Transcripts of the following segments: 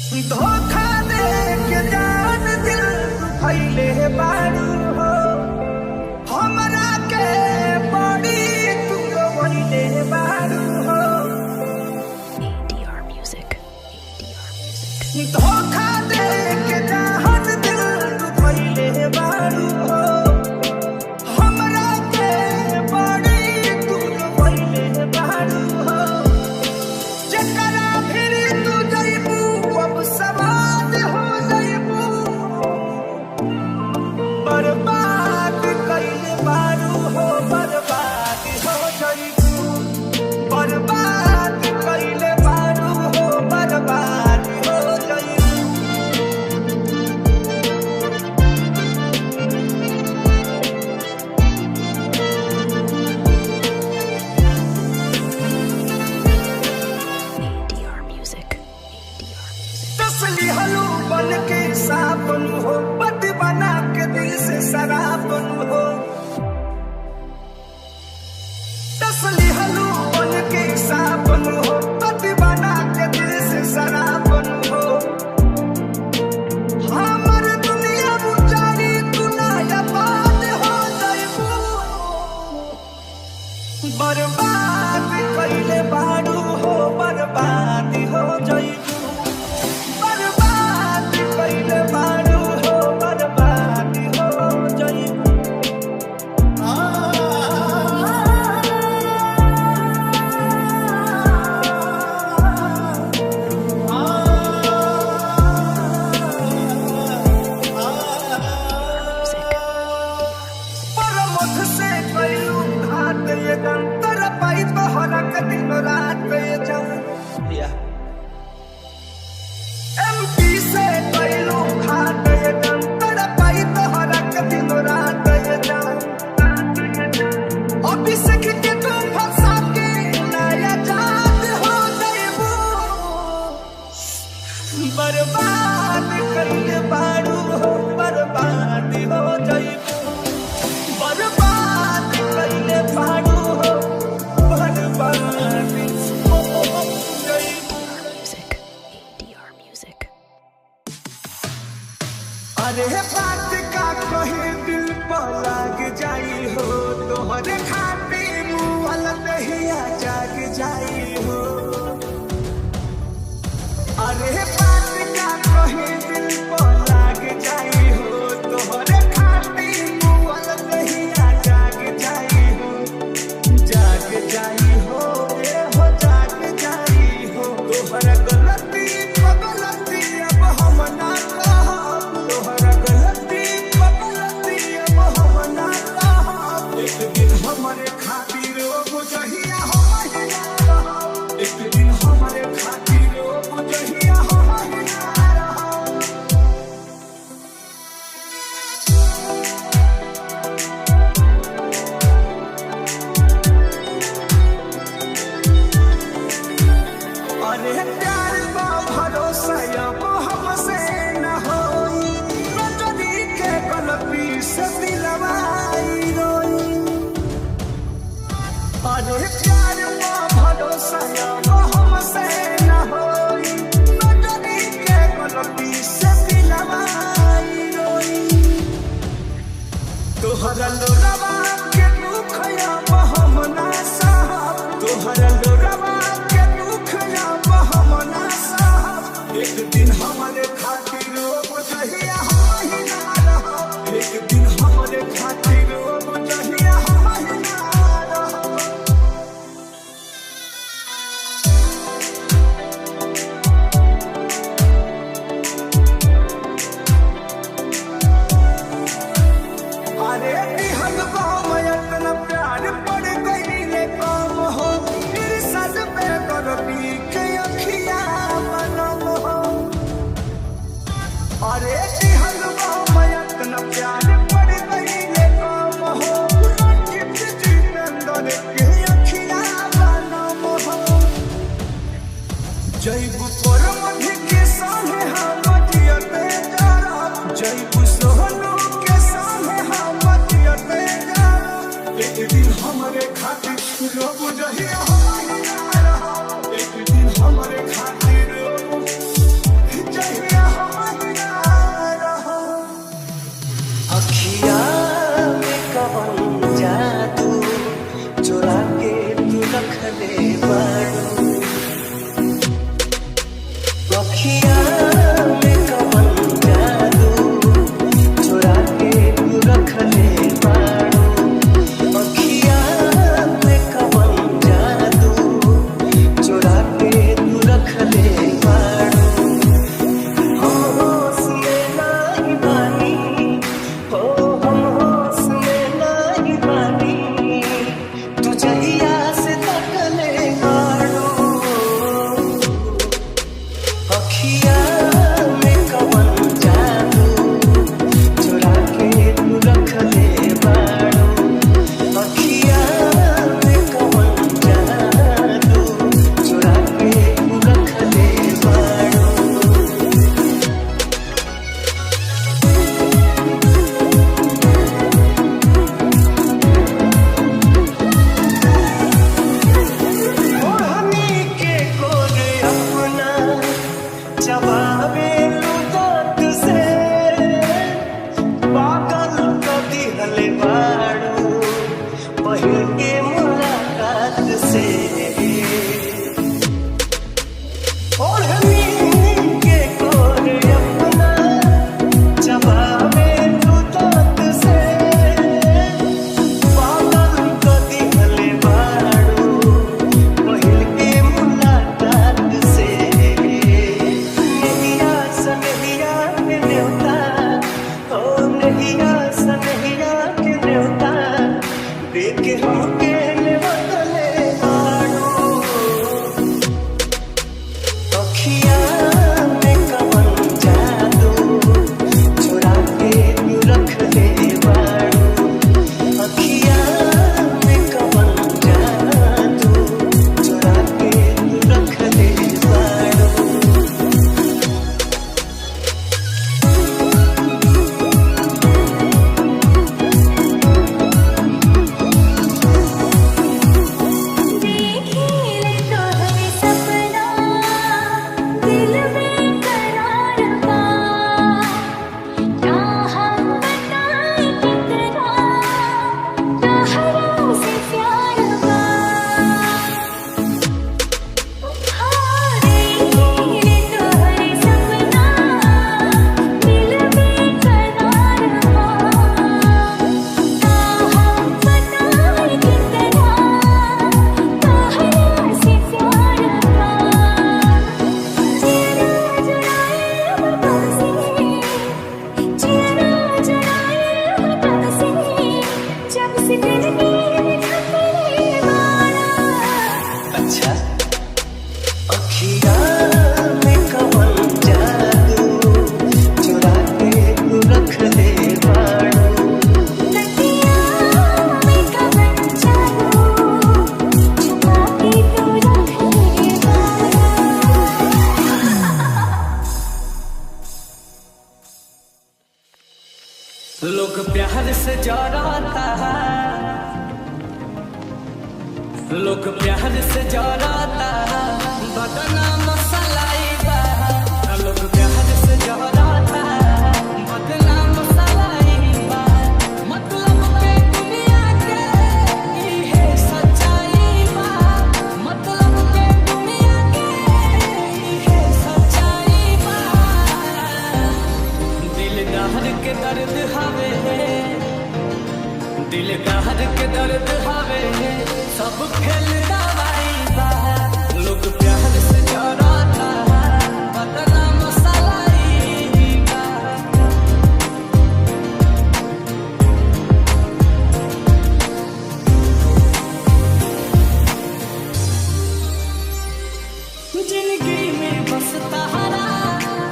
धोखा दे के जान दिल फैले बारू हो हमरा के बड़ी तू वहीले बारू हो ADR Music. धोखा दे के जान दिल फैले बारू हो हमरा के बड़ी तू वहीले बारू हो जकरा फिर तू जइबू अब सवाद हो जइबू बर्बाद कइले बारू हो बर्बाद हो जइबू बर्बाद कइले बारू हो बर्बाद हो जइबू ADR Music. तसली हलू बन के साबन हो बद बना के दिल से शराबन हो तसली हलू बन के साबन हो बद बना के दिल से शराबन हो हमर दुनिया बुझारी तू नायाबाद हो जइबू बर्बाद कइले बारू हो बर्बाद हो जइबू बर्बाद कइले बारू हो बर्बाद हो जइबू परमथ से कइलू घात ये दंतर पाई तोहरा के दिन रात ये जान एमपी से कइलू घात ये दंतर पाई तोहरा के दिन रात ये जान अभिषेक के तू फंसा के नया जात हो जइबू बर्बाद कइले बारू हो बर्बाद हो जइबू बर्बाद कइले बारू हो बर्बाद हो जइबू Music. ADR Music. अरे बात का कहे दिल पर लाग जाई हो तोहरे खाते मुअल दहिया जाग जाई हो अरे बात का कहे दिल पर लाग जाई हो तोहरे खाते मुअल दहिया जाग जाई हो ए हो जाग जाई हो तोहरा गलती पगलती अब हम ना कहब तोहरा गलती पगलती अब हम ना कहब एक दिन हमरे खातिर ओ बुझहिया हो महिना रहब एक दिन हमरे खातिर ओ बुझहिया हो महिना रहब अरे प्यार का भरोसा अब हमसे न होई नजरी के गलती से दिलवाई रोई अरे प्यार का भरोसा अब हमसे न होई नजरी के गलती से दिलवाई रोई तोहरा लोरवा के दुख अब हम ना सहब तोहरा लोरवा के दुख अब हम ना सहब एक दिन हमारे खातिर ओ बुझहिया हो महिना रहब एक दिन हमारे खातिर ओ बुझहिया हो महिना रहब अरे दिहल गाँव इतना प्यार पड़ गईले काम हो फिर सद पे करबी के अखिया बनम हो अरे दिहल गाँव इतना प्यार पड़ गईले काम हो रंजित जितेंद्र के अखिया बनम हो जइबू परमधि के संगे हम जियते जारब जइबू सोहनू के संगे हम जियते जारब एक दिन हमरे खातिर रो बुझहिया हो महिना रहब एक दिन हमरे खातिर रो से जराता है, लोग प्यार से जराता है, बदनाम सलाई बा। लोग प्यार से जराता है, बदनाम सलाई बा। मतलब के दुनिया के इहे सच्चाई बा। मतलब के दुनिया के इहे सच्चाई बा। दिलदार के दर्द हवे, दिलदार के दर्द हवे, सब फेल दवाई बा। लोग प्यार से जराता है, बदनाम सलाई बा। जिंदगी में बस तहरा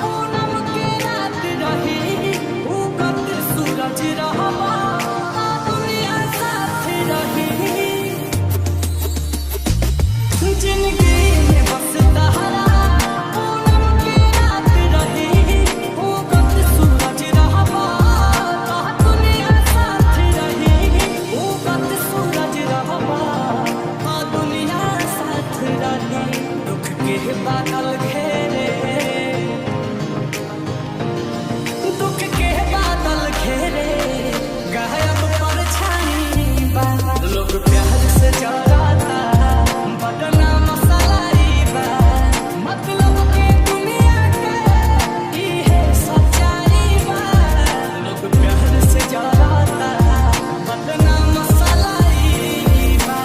पूनम के रात रही, उगत सूरज रहबा, दुनिया साथ रही। जिंदगी में बस तहरा पूनम के रात रही, उगत सूरज रहबा, दुनिया साथ रही। उगत सूरज रहबा, दुनिया साथ रही। दुख के बादल घेरे, दुख के बादल घेरे, गायब परछाई बा। लोग प्यार से जराता है, बदनाम सलाई बा। मतलब के दुनिया के इहे सच्चाई बा। लोग प्यार से जराता है, बदनाम सलाई बा।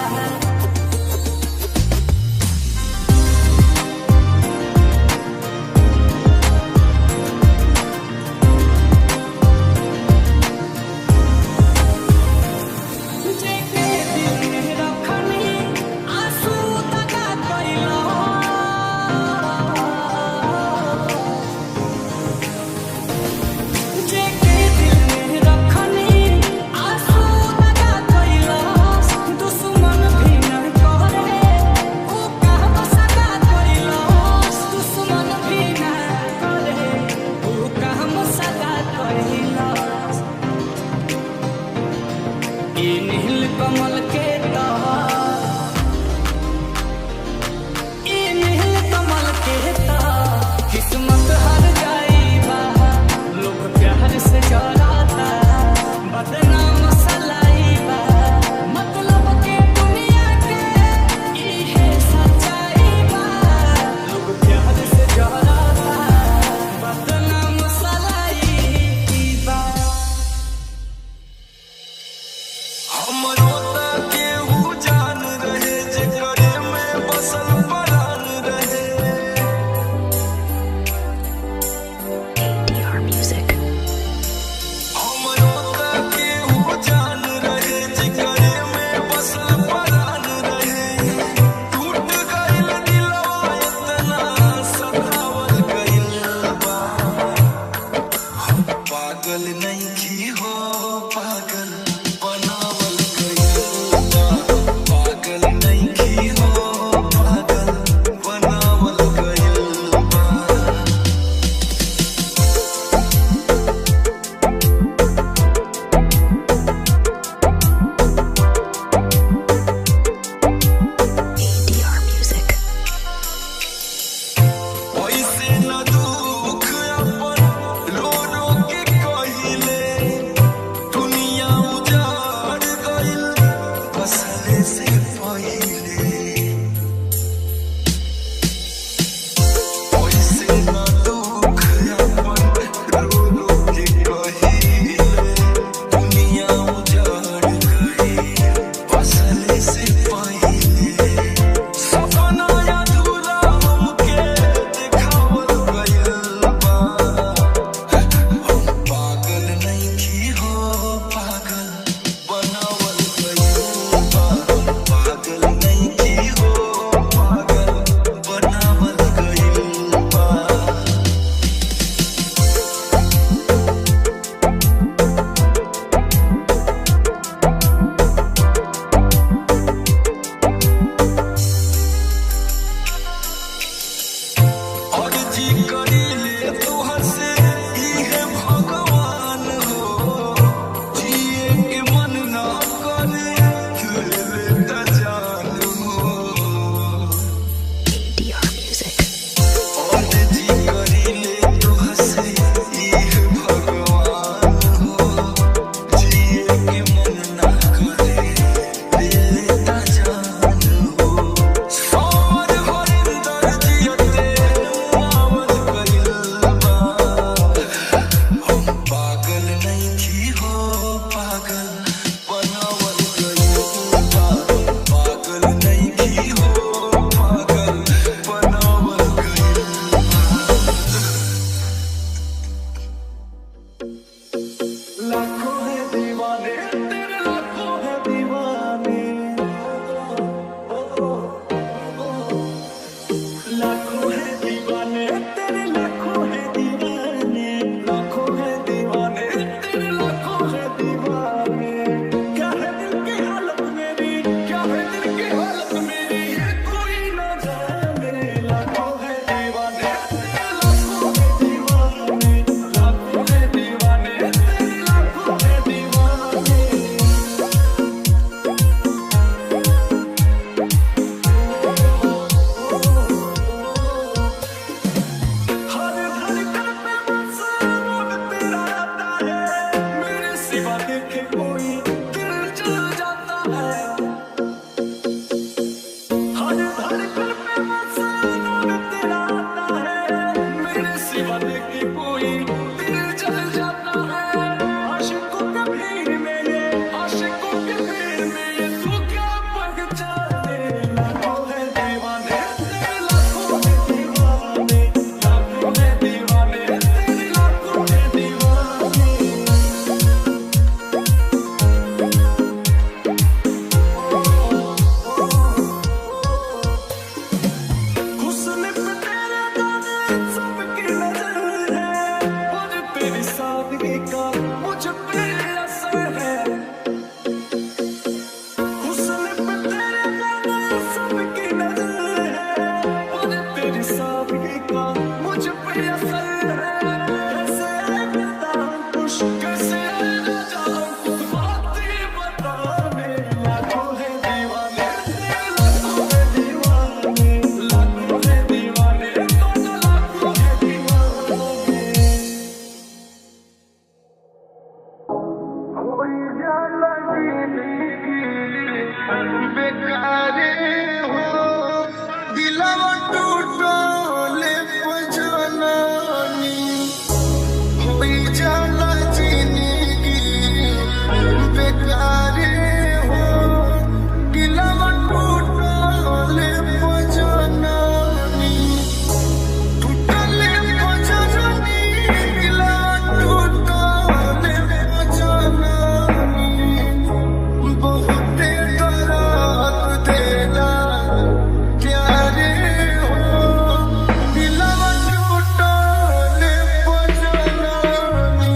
भी का मुझ पे असर है। कैसे बताऊं कुछ कैसे न जाऊं बात ही बताने लाखों है दीवाने लाखों है दीवाने लाखों है दीवाने लाखों है दीवाने। कोई जाला जिंदगी बेकार हो दिलवा टूटले पजननी कोई जाला जिंदगी बेकार हो दिलवा टूटले पजननी टूटले पजननी दिलवा टूटले पजननी बहुते दर्द देला प्यारे हो दिलवा टूटले पजननी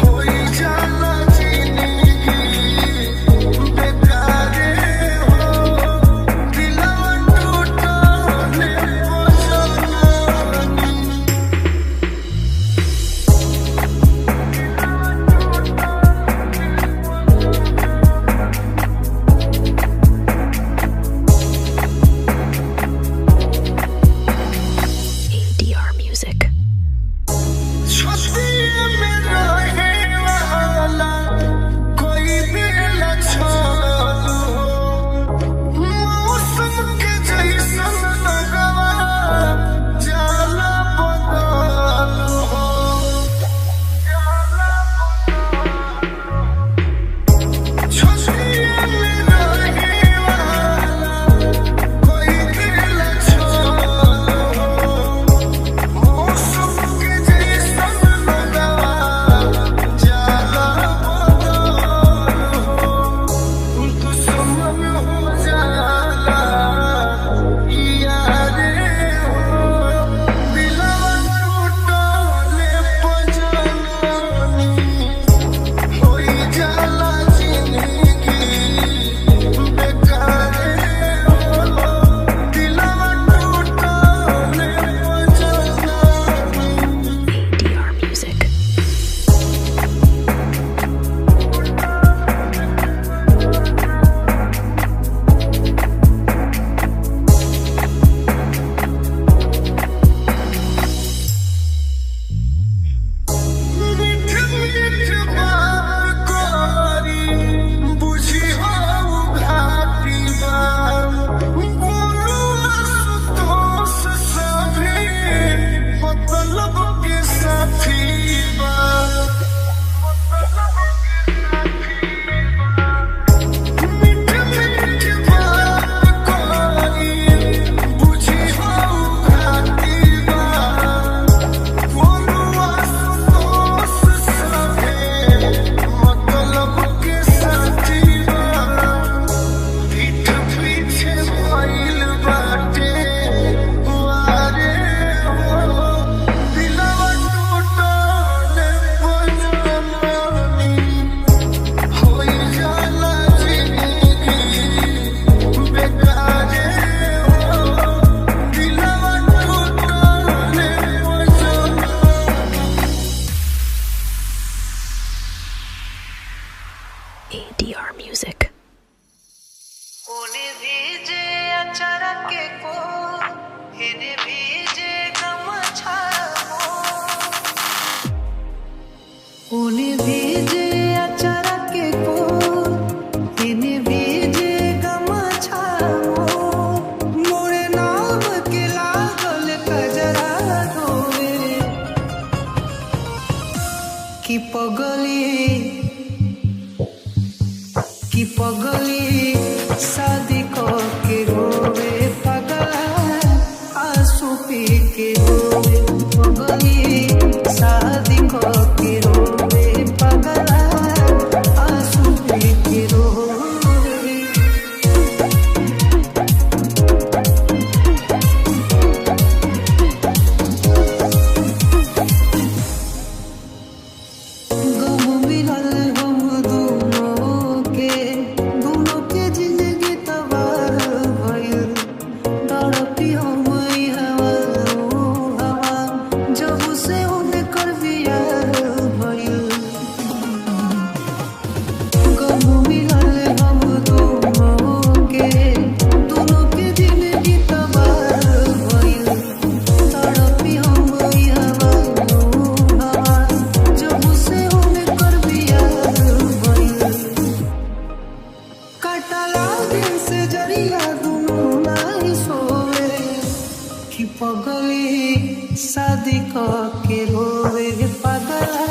होई जाला जिंदगी बेकार हो दिलवा टूटले पजननी। ADR Music. छतिया में रहे वाला कोई दिल छाल हो मौसम के जैसन लगवा जाला बदल हो छतिया में रहे वाला कोई दिल छाल हो मौसम के जैसन लगवा जाला बदल हो दुश्मन हो जाला यारे हो दिलवा टूटले पजननी होई जाला जिंदगी बेकार हो दिलवा टूटले पजननी। ADR Music. मीठ मीठ बात करी बुझी हो घाटी बा बोलू आशुतोष सभी मतलब के साथी बा मीठ मीठ बात करी बुझी हो घाटी बा बोलू आशुतोष सभी मतलब के साथी बा पीठ पीछे भइल बाटे वारे हो दिलवा टूटले पजननी होई जाला जिंदगी बेकार हो दिलवा टूटले पजननी। ADR Music. उने भीजे अचारा के को इने भीजे गमछाओ उने भीजे अचारा के को इने भीजे गमछाओ मोरे नाम के लागल कजरा धोवे की पगली शादी के रोवे पगला आंसू पी के रोवे पगली शादी के रोवे पगला आंसू पी के रोवे। गम मिलल हम दोनों के जिंदगी तबाह भइल तड़पी हम हवा कि पगली शादी के रोवे पगला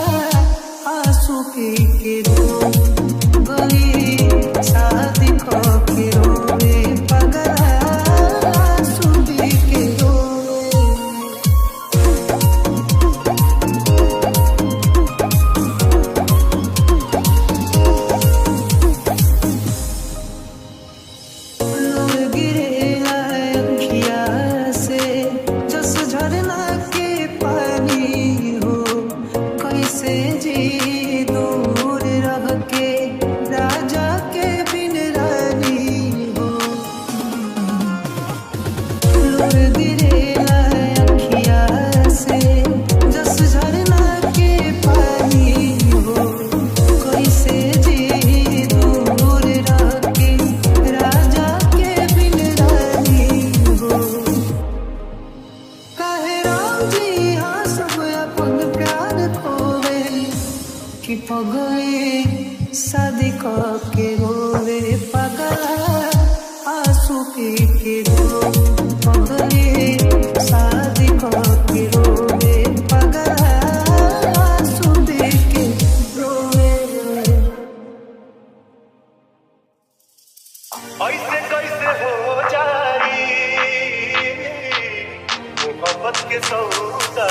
आंसू पी के रो गली शादी के रोवे पगला आंसू पी के रोवे लोग गिरेला अखिया से जस झरना के पानी हो कैसे जी दूर रह के राजा के बिन रानी हो लोग गिरेला अखिया से जस झरना के पानी हो कैसे जी दूर रह के राजा के बिन रानी हो काहे राम जी हाँ सब अपन प्यार खोवे कि पगली शादी के रोवे पगला आंसू पी के रो पगली शादी के रोवे पगला आंसू पी के रोवे ऐसे कैसे हो जाई मोहब्बत के सौदा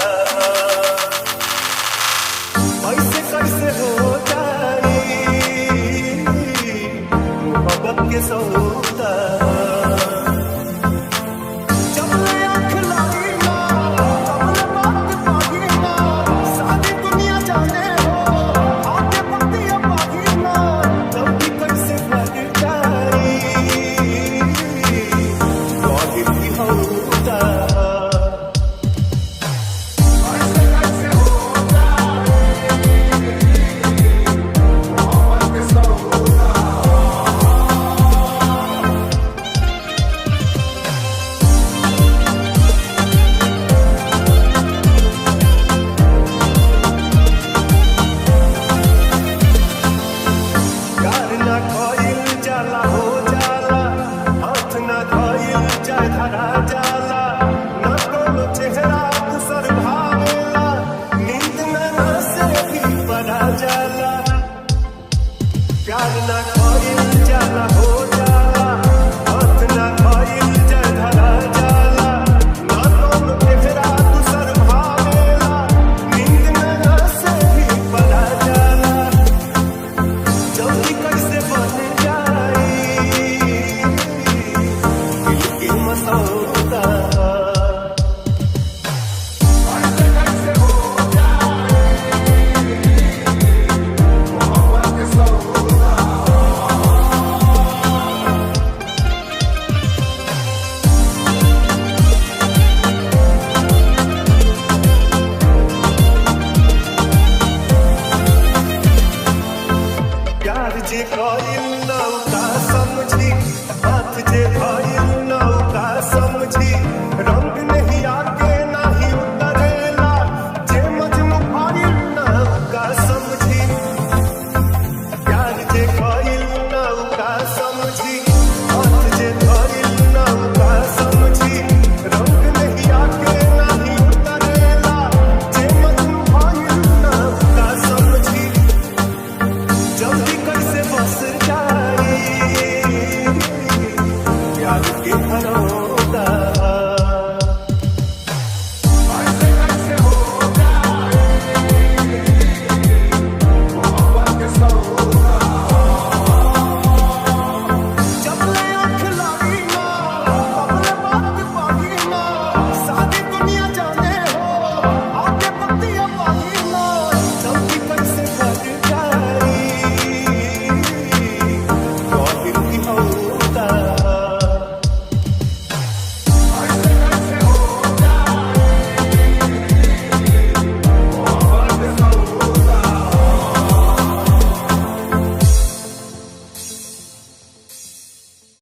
ऐसे कैसे हो जाई मोहब्बत के सौदा